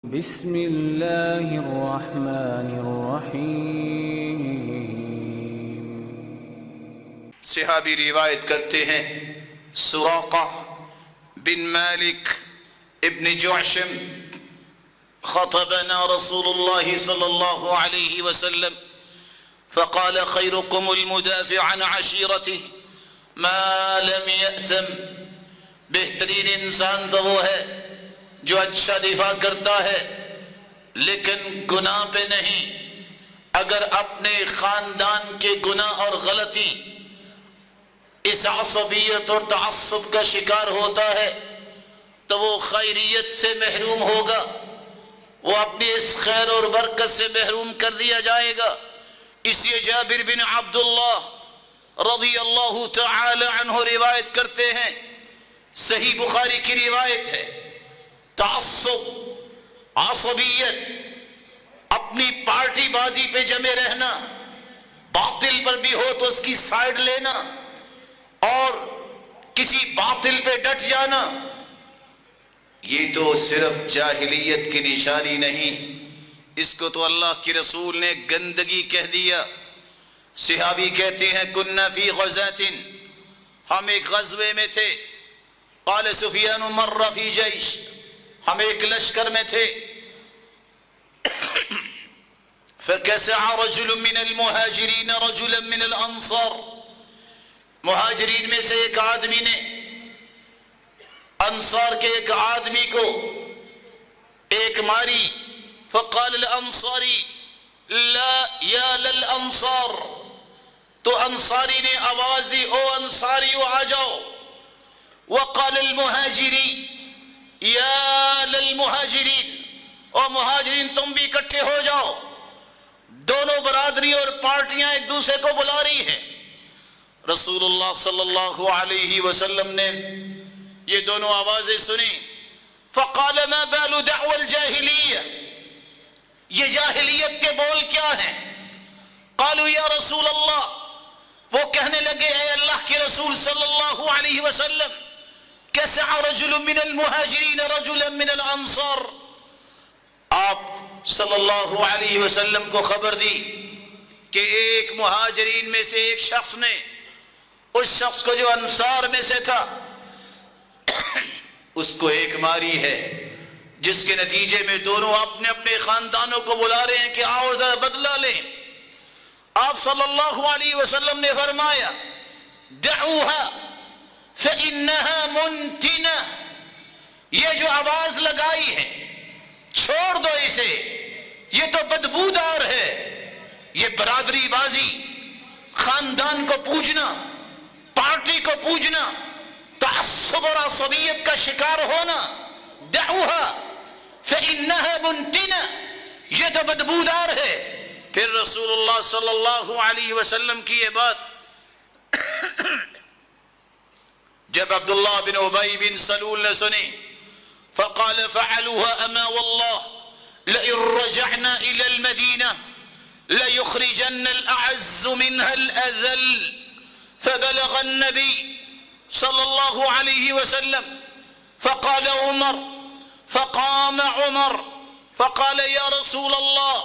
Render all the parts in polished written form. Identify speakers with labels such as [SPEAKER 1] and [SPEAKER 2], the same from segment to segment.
[SPEAKER 1] بسم اللہ الرحمن الرحیم۔
[SPEAKER 2] صحابی روایت کرتے ہیں سراقہ بن مالک ابن جعشم خطبنا رسول اللہ صلی اللہ علیہ وسلم فقال خيركم المدافع عن عشيرته ما لم يأسم۔ بہترین انسان تو وہ ہے جو اچھا دفاع کرتا ہے لیکن گناہ پہ نہیں۔ اگر اپنے خاندان کے گناہ اور غلطی اس عصبیت اور تعصب کا شکار ہوتا ہے تو وہ خیریت سے محروم ہوگا، وہ اپنی اس خیر اور برکت سے محروم کر دیا جائے گا۔ اس لیے جابر بن عبداللہ رضی اللہ تعالی عنہ روایت کرتے ہیں، صحیح بخاری کی روایت ہے، تعصب، عصبیت، اپنی پارٹی بازی پہ جمے رہنا، باطل پر بھی ہو تو اس کی سائیڈ لینا اور کسی باطل پہ ڈٹ جانا، یہ تو صرف جاہلیت کی نشانی نہیں، اس کو تو اللہ کی رسول نے گندگی کہہ دیا۔ صحابی کہتے ہیں کننا فی غزات، ہم ایک غزوے میں تھے، قال سفیان مر فی جیش، ہم ایک لشکر میں تھے، فکسع رجل من المہاجرین رجلا من الانصار، مہاجرین میں سے ایک آدمی نے انصار کے ایک آدمی کو ایک ماری، فقال الانصاری لا یا للانصار، تو انصاری نے آواز دی او انصاریو آ جاؤ، وقال المہاجری یا للمہاجرین، اور مہاجرین تم بھی اکٹھے ہو جاؤ۔ دونوں برادری اور پارٹیاں ایک دوسرے کو بلا رہی ہیں۔ رسول اللہ صلی اللہ علیہ وسلم نے یہ دونوں آوازیں سنی، فقال ما بال دعوى الجاہلیہ، یہ جاہلیت کے بول کیا ہیں؟ قالوا یا رسول اللہ، وہ کہنے لگے اے اللہ کے رسول صلی اللہ علیہ وسلم، کسع رجل من المہاجرین رجلا من الانصار، آپ صلی اللہ علیہ وسلم کو خبر دی کہ ایک مہاجرین میں سے ایک شخص نے اس شخص کو جو انصار میں سے تھا اس کو ایک ماری ہے، جس کے نتیجے میں دونوں اپنے اپنے خاندانوں کو بلا رہے ہیں کہ آؤ ذرا بدلہ لیں۔ آپ صلی اللہ علیہ وسلم نے فرمایا دعوها فإنها منتنہ، یہ جو آواز لگائی ہے چھوڑ دو اسے، یہ تو بدبودار ہے۔ یہ برادری بازی، خاندان کو پوجنا، پارٹی کو پوجنا، تعصب اور عصبیت کا شکار ہونا، دعوها فإنها منتنہ، یہ تو بدبودار ہے۔ پھر رسول اللہ صلی اللہ علیہ وسلم کی یہ بات جب عبداللہ بن ابی بن سلول نے سنی، فقال فعلوها اما والله لئن رجعنا الى المدینہ ليخرجن الاعز منها الاذل، فبلغ النبي صلی اللہ علیہ وسلم فقال عمر، فقام عمر فقال یا رسول اللہ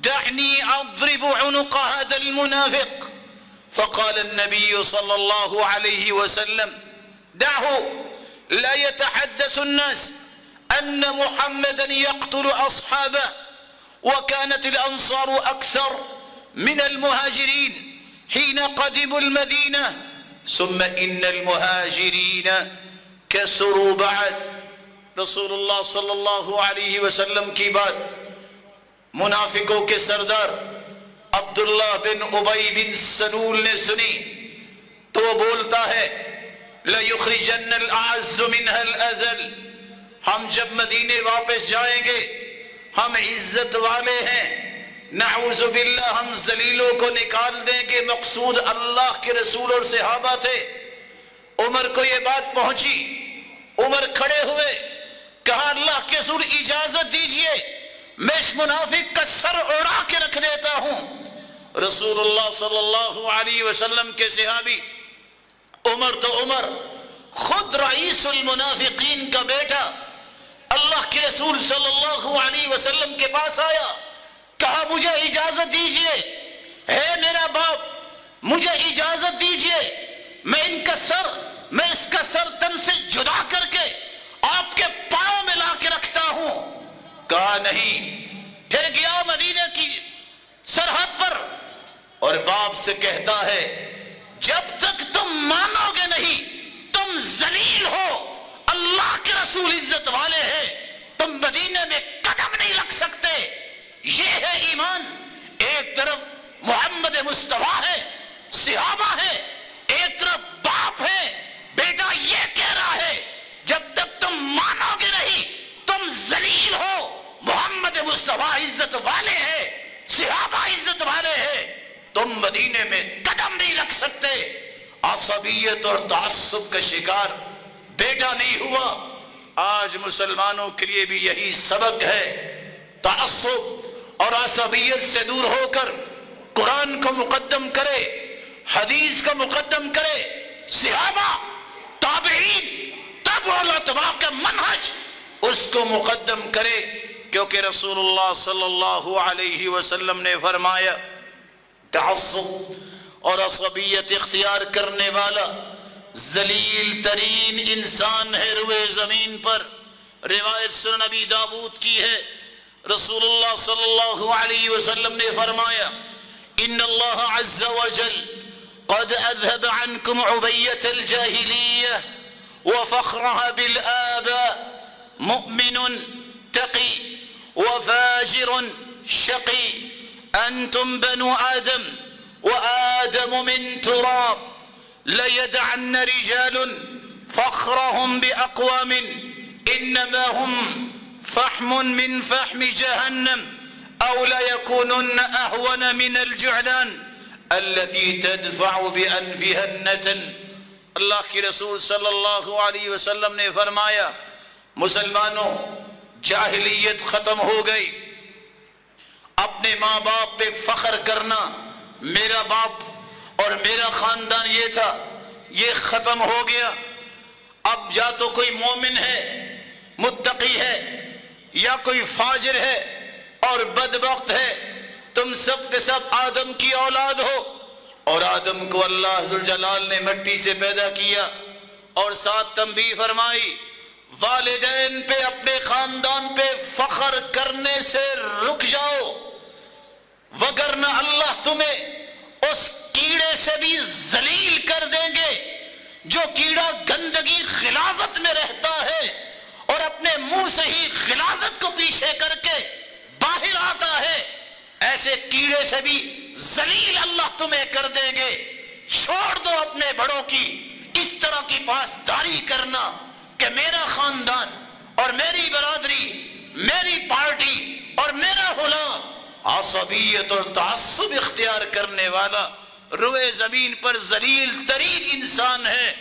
[SPEAKER 2] دعني اضرب عنق هذا المنافق، فقال النبي صلى الله عليه وسلم دعه لا يتحدث الناس أن محمدا يقتل أصحابه، وكانت الأنصار أكثر من المهاجرين حين قدموا المدينة، ثم إن المهاجرين كثروا بعد۔ رسول اللہ صلی اللہ علیہ وسلم کی بات منافقوں کے سردار عبداللہ بن ابی بن سلول نے سنی تو وہ بولتا ہے لَيُخْرِجَنَّ الْأَعَزُّ مِنْهَا الْأَذَلِ، ہم جب مدینے واپس جائیں گے ہم عزت والے ہیں، نعوذ باللہ ہم ذلیلوں کو نکال دیں گے۔ مقصود اللہ کے رسول اور صحابہ تھے۔ عمر کو یہ بات پہنچی، عمر کھڑے ہوئے، کہا اللہ کے رسول اجازت دیجئے میں اس منافق کا سر اڑا کے رکھ دیتا ہوں۔ رسول اللہ صلی اللہ علیہ وسلم کے صحابی عمر تو عمر، خود رئیس المنافقین کا بیٹا اللہ کے رسول صلی اللہ علیہ وسلم کے پاس آیا، کہا مجھے اجازت دیجئے، ہے میرا باپ مجھے اجازت دیجئے، میں اس کا سر تن سے جدا کر کے آپ کے پاؤں میں لا کے رکھتا ہوں۔ کہا نہیں۔ پھر گیا مدینہ کی سرحد پر اور باپ سے کہتا ہے جب تک تم مانو گے نہیں تم ذلیل ہو، اللہ کے رسول عزت والے ہیں، تم مدینہ میں قدم نہیں رکھ سکتے۔ یہ ہے ایمان۔ ایک طرف محمد مصطفیٰ ہے، صحابہ ہے، ایک طرف باپ ہے، بیٹا یہ کہہ رہا ہے جب تک تم مانو گے نہیں تم ذلیل ہو، محمد مصطفیٰ عزت والے ہیں، صحابہ عزت والے ہیں، تم مدینے میں قدم نہیں رکھ سکتے۔ عصبیت اور تعصب کا شکار بیٹا نہیں ہوا۔ آج مسلمانوں کے لیے بھی یہی سبق ہے، تعصب اور عصبیت سے دور ہو کر قرآن کو مقدم کرے، حدیث کو مقدم کرے، صحابہ تابعین تبع الاتباع کا منہج اس کو مقدم کرے، کیونکہ رسول اللہ صلی اللہ علیہ وسلم نے فرمایا تعصب اور عصبیت اختیار کرنے والا ذلیل ترین انسان ہے روئے زمین پر۔ روایت سنن نبی داؤد کی ہے، رسول اللہ صلی اللہ علیہ وسلم نے فرمایا ان اللہ عز وجل قد اذهب عنكم عبیت الجاہلیہ وفخرها بالآباء مؤمن تقی وفاجر شقی انتم بنو آدم وآدم من تراب ليدعن رجال فخرهم بأقوام إنما هم فحم من فحم جهنم أو ليكونن أهون من الجعلان التي تدفع بأنفها النتن۔ اللہ کی رسول صلی اللہ علیہ وسلم نے فرمایا مسلمانوں جاہلیت ختم ہو گئی، اپنے ماں باپ پہ فخر کرنا، میرا باپ اور میرا خاندان یہ تھا، یہ ختم ہو گیا۔ اب یا تو کوئی مومن ہے، متقی ہے، یا کوئی فاجر ہے اور بدبخت ہے، تم سب کے سب آدم کی اولاد ہو، اور آدم کو اللہ ذوالجلال نے مٹی سے پیدا کیا، اور ساتھ تنبیہ فرمائی والدین پہ اپنے خاندان پہ فخر کرنے سے رک جاؤ، وگرنہ اللہ تمہیں اس کیڑے سے بھی ذلیل کر دیں گے جو کیڑا گندگی غلاظت میں رہتا ہے اور اپنے منہ سے ہی غلاظت کو پیچھے کر کے باہر آتا ہے، ایسے کیڑے سے بھی ذلیل اللہ تمہیں کر دیں گے۔ چھوڑ دو اپنے بڑوں کی اس طرح کی پاسداری کرنا کہ میرا خاندان اور میری برادری، میری پارٹی اور میرا غلام عصبیت اور تعصب اختیار کرنے والا روئے زمین پر ذلیل ترین انسان ہے۔